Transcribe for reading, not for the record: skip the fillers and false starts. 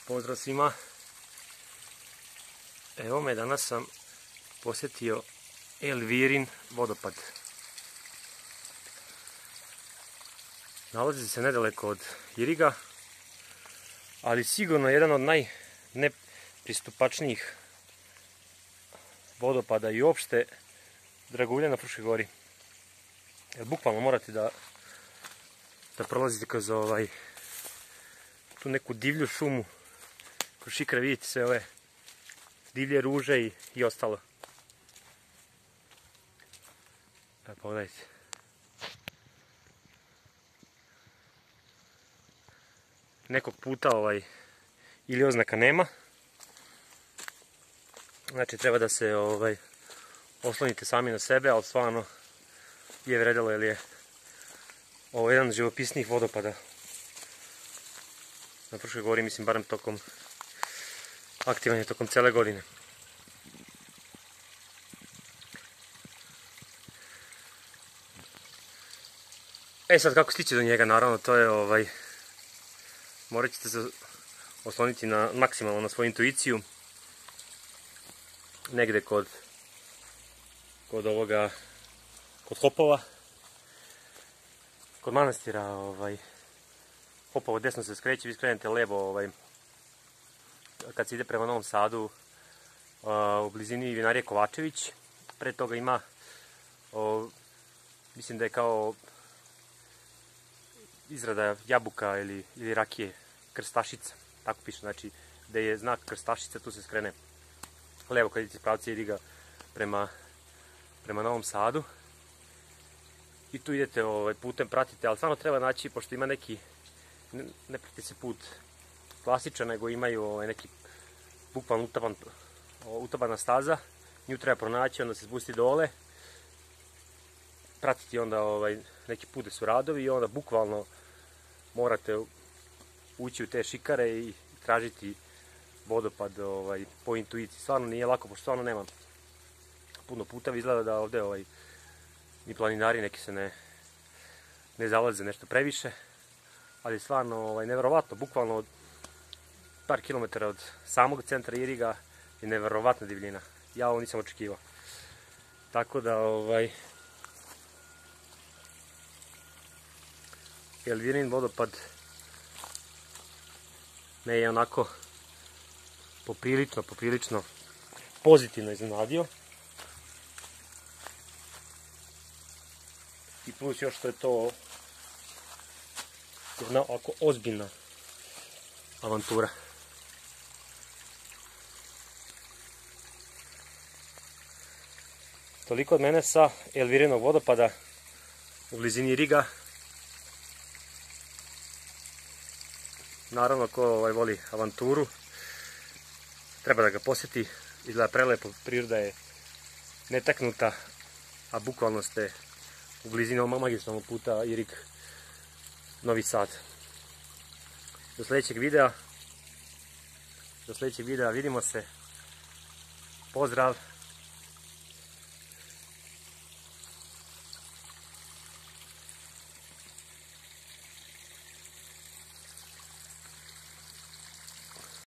Pozdrav svima. Evo me, danas sam posjetio Elvirin vodopad. Nalazi se nedaleko od Iriga, ali sigurno jedan od najnepristupačnijih vodopada i uopšte dragulja na Fruškoj gori. Bukvalno morate da prolazite kroz tu neku divlju šumu. Kroz šikare vidite sve ove divlje ruže i ostalo. Evo, pogledajte. Nekog puta ili oznaka nema. Znači treba da se oslonite sami na sebe, ali stvarno je vredelo jer je ovo jedan od živopisnijih vodopada na Fruškoj gori, mislim barem aktivan je tokom cele godine. Sad kako stići do njega, naravno to je morat ćete se osloniti maksimalno na svoju intuiciju. Negde kod Hopova, kod manastira Hopovo desno se skreće, vi skrenete levo kad se ide prema Novom Sadu u blizini vinarije Kovačević. Pre toga ima, mislim da je kao izrada jabuka ili rakije, Krstašica, tako piše, znači gde je znak Krstašica tu se skrene levo kad idete iz pravca Iriga prema Novom Sadu. I tu idete putem, pratite, ali stvarno treba naći, pošto ima neki, ne prati se put klasičan, nego imaju neki bukvalno utabana staza, nju treba pronaći, onda se spusti dole, pratiti onda neki put gde su radovi i onda bukvalno morate ući u te šikare i tražiti vodopad po intuiciji. Stvarno nije lako, pošto stvarno nema puno puteva, izgleda da ovde ni planinari neki se ne zalaze nešto previše, ali stvarno neverovatno, bukvalno od par kilometara od samog centra Iriga je neverovatna divljina. Ja ovo nisam očekivao. Tako da Elvirin vodopad me je onako poprilično pozitivno iznenadio. I plus još što je to jedna ovako ozbiljna avantura. Toliko od mene sa Elvirinog vodopada u blizini Iriga. Naravno, ko voli avanturu, treba da ga posjeti. Izgleda prelepo, priroda je netaknuta, a bukvalno ste u blizini ovog magistralnog puta Irig-Novi Sad. Do sljedećeg videa vidimo se. Pozdrav!